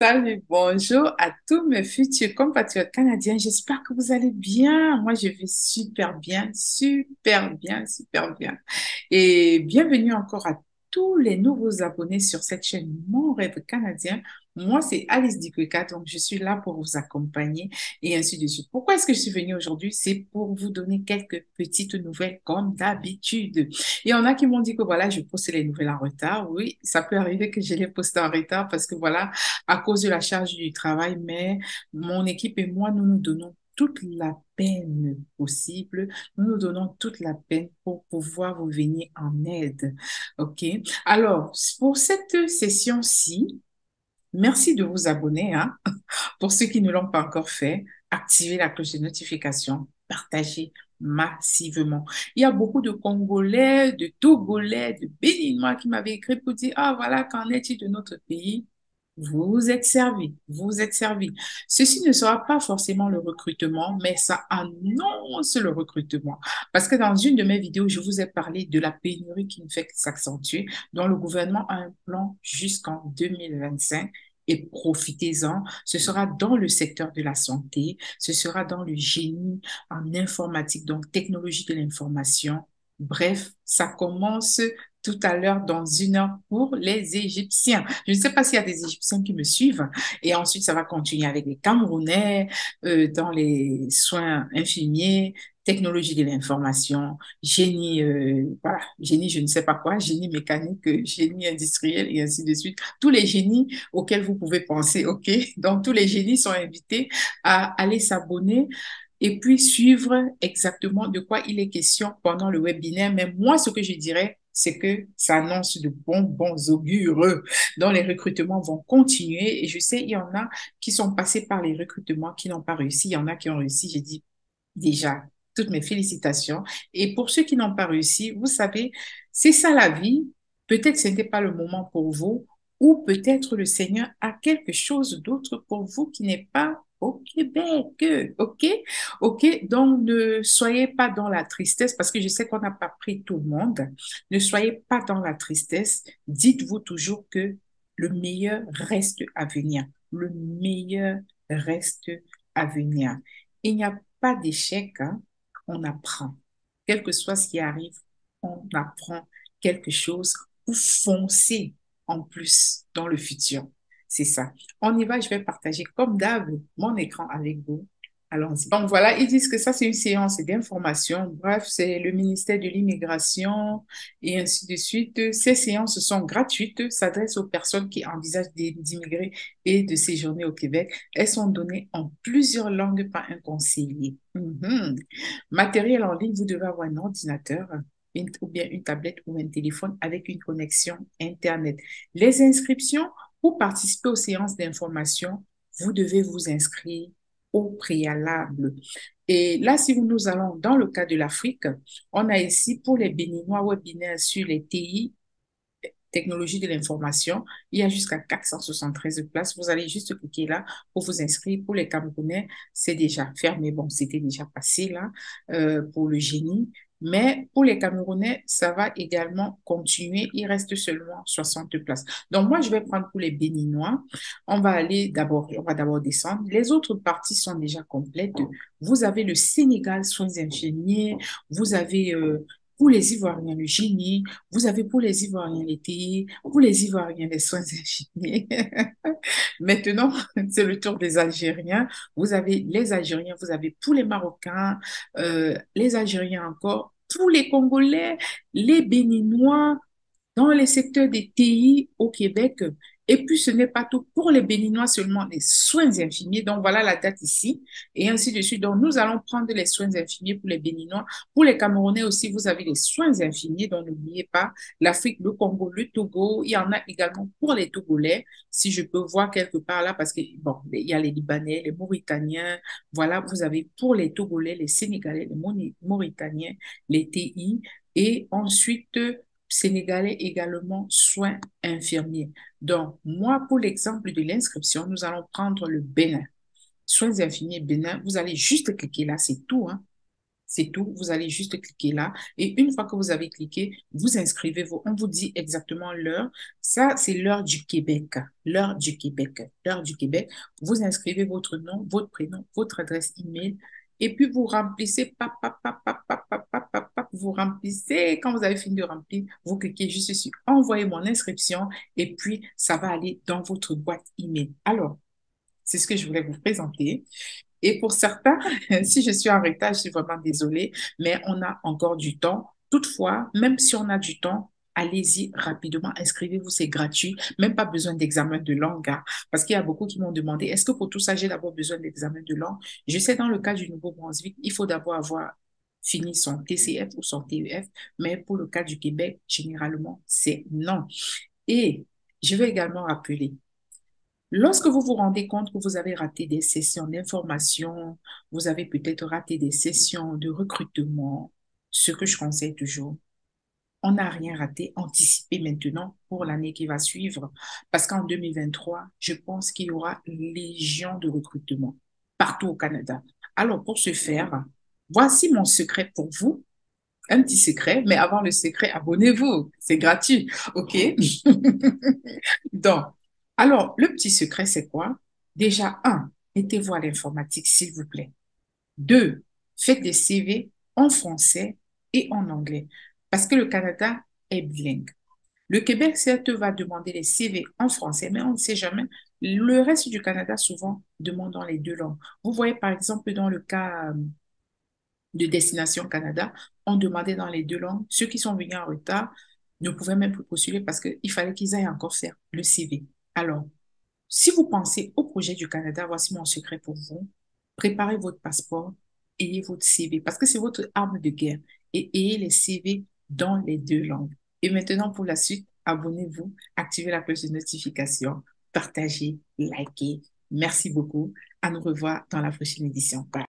Salut, bonjour à tous mes futurs compatriotes canadiens. J'espère que vous allez bien. Moi, je vais super bien, super bien, super bien. Et bienvenue encore à tous les nouveaux abonnés sur cette chaîne Mon Rêve Canadien. Moi, c'est Alice Dikweka, donc je suis là pour vous accompagner et ainsi de suite. Pourquoi est-ce que je suis venue aujourd'hui? C'est pour vous donner quelques petites nouvelles comme d'habitude. Il y en a qui m'ont dit que voilà, je poste les nouvelles en retard. Oui, ça peut arriver que je les poste en retard parce que voilà, à cause de la charge du travail, mais mon équipe et moi, nous nous donnons toute la peine possible. Nous nous donnons toute la peine pour pouvoir vous venir en aide. OK? Alors, pour cette session-ci, merci de vous abonner, hein. Pour ceux qui ne l'ont pas encore fait, activez la cloche de notification, partagez massivement. Il y a beaucoup de Congolais, de Togolais, de Béninois qui m'avaient écrit pour dire, ah voilà, qu'en est-il de notre pays? Vous êtes servi, vous êtes servi. Ceci ne sera pas forcément le recrutement, mais ça annonce le recrutement. Parce que dans une de mes vidéos, je vous ai parlé de la pénurie qui ne fait que s'accentuer, dont le gouvernement a un plan jusqu'en 2025. Et profitez-en. Ce sera dans le secteur de la santé, ce sera dans le génie en informatique, donc technologie de l'information. Bref, ça commence tout à l'heure dans une heure pour les Égyptiens. Je ne sais pas s'il y a des Égyptiens qui me suivent. Et ensuite, ça va continuer avec les Camerounais dans les soins infirmiers, technologie de l'information, génie, voilà, génie, je ne sais pas quoi, génie mécanique, génie industriel et ainsi de suite. Tous les génies auxquels vous pouvez penser, OK? Donc, tous les génies sont invités à aller s'abonner et puis suivre exactement de quoi il est question pendant le webinaire. Mais moi, ce que je dirais, c'est que ça annonce de bons augures. Donc, les recrutements vont continuer. Et je sais, il y en a qui sont passés par les recrutements qui n'ont pas réussi. Il y en a qui ont réussi. J'ai dit déjà toutes mes félicitations. Et pour ceux qui n'ont pas réussi, vous savez, c'est ça la vie. Peut-être ce n'était pas le moment pour vous, ou peut-être le Seigneur a quelque chose d'autre pour vous qui n'est pas au Québec. OK? OK? Donc, ne soyez pas dans la tristesse parce que je sais qu'on n'a pas pris tout le monde. Ne soyez pas dans la tristesse. Dites-vous toujours que le meilleur reste à venir. Le meilleur reste à venir. Il n'y a pas d'échec, hein. On apprend. Quel que soit ce qui arrive, on apprend quelque chose pour foncer en plus dans le futur. C'est ça. On y va, je vais partager comme d'hab mon écran avec vous. Allons-y. Donc voilà, ils disent que ça, c'est une séance d'information. Bref, c'est le ministère de l'Immigration et ainsi de suite. Ces séances sont gratuites, s'adressent aux personnes qui envisagent d'immigrer et de séjourner au Québec. Elles sont données en plusieurs langues par un conseiller. Matériel en ligne, vous devez avoir un ordinateur, ou bien une tablette ou un téléphone avec une connexion Internet. Les inscriptions, pour participer aux séances d'information, vous devez vous inscrire au préalable. Et là, si nous allons dans le cas de l'Afrique, on a ici pour les Béninois webinaires sur les TI, technologie de l'information. Il y a jusqu'à 473 places. Vous allez juste cliquer là pour vous inscrire. Pour les Camerounais, c'est déjà fermé. Bon, c'était déjà passé là pour le génie. Mais pour les Camerounais, ça va également continuer. Il reste seulement 60 places. Donc, moi, je vais prendre pour les Béninois. On va d'abord descendre. Les autres parties sont déjà complètes. Vous avez le Sénégal, soins infirmiers. Vous avez pour les Ivoiriens, le génie. Vous avez pour les Ivoiriens les TI, pour les Ivoiriens les soins infirmiers. Maintenant, c'est le tour des Algériens. Vous avez les Algériens, vous avez pour les Marocains, les Algériens encore, pour les Congolais, les Béninois, dans les secteurs des TI au Québec. Et puis, ce n'est pas tout pour les Béninois seulement, les soins infirmiers. Donc, voilà la date ici. Et ainsi de suite. Donc, nous allons prendre les soins infirmiers pour les Béninois. Pour les Camerounais aussi, vous avez les soins infirmiers. Donc, n'oubliez pas l'Afrique, le Congo, le Togo. Il y en a également pour les Togolais, si je peux voir quelque part là, parce que, bon, il y a les Libanais, les Mauritaniens. Voilà, vous avez pour les Togolais, les Sénégalais, les Mauritaniens, les TI. Et ensuite, Sénégalais également soins infirmiers. Donc, moi, pour l'exemple de l'inscription, nous allons prendre le Bénin. Soins infirmiers Bénin, vous allez juste cliquer là, c'est tout, hein. C'est tout. Vous allez juste cliquer là. Et une fois que vous avez cliqué, vous inscrivez on vous dit exactement l'heure. Ça, c'est l'heure du Québec. L'heure du Québec. L'heure du Québec. Vous inscrivez votre nom, votre prénom, votre adresse email. Et puis, vous remplissez, vous remplissez. Quand vous avez fini de remplir, vous cliquez juste sur envoyer mon inscription. Et puis, ça va aller dans votre boîte email. Alors, c'est ce que je voulais vous présenter. Et pour certains, si je suis en retard, je suis vraiment désolée, mais on a encore du temps. Toutefois, même si on a du temps, allez-y rapidement, inscrivez-vous, c'est gratuit, même pas besoin d'examen de langue, hein, parce qu'il y a beaucoup qui m'ont demandé, est-ce que pour tout ça, j'ai d'abord besoin d'examen de langue? Je sais, dans le cas du Nouveau-Brunswick, il faut d'abord avoir fini son TCF ou son TEF, mais pour le cas du Québec, généralement, c'est non. Et je vais également rappeler, lorsque vous vous rendez compte que vous avez raté des sessions d'information, vous avez peut-être raté des sessions de recrutement, ce que je conseille toujours, on n'a rien raté, anticipez maintenant pour l'année qui va suivre, parce qu'en 2023, je pense qu'il y aura légion de recrutement partout au Canada. Alors, pour ce faire, voici mon secret pour vous. Un petit secret, mais avant le secret, abonnez-vous. C'est gratuit, OK? Donc, alors, le petit secret, c'est quoi? Déjà, un, mettez-vous à l'informatique, s'il vous plaît. Deux, faites des CV en français et en anglais, parce que le Canada est bilingue. Le Québec, certes, va demander les CV en français, mais on ne sait jamais. Le reste du Canada, souvent, demande dans les deux langues. Vous voyez, par exemple, dans le cas de Destination Canada, on demandait dans les deux langues. Ceux qui sont venus en retard ne pouvaient même plus postuler parce qu'il fallait qu'ils aillent encore faire le CV. Alors, si vous pensez au projet du Canada, voici mon secret pour vous. Préparez votre passeport, ayez votre CV, parce que c'est votre arme de guerre, et ayez les CV dans les deux langues. Et maintenant, pour la suite, abonnez-vous, activez la cloche de notification, partagez, likez. Merci beaucoup. À nous revoir dans la prochaine édition. Bye.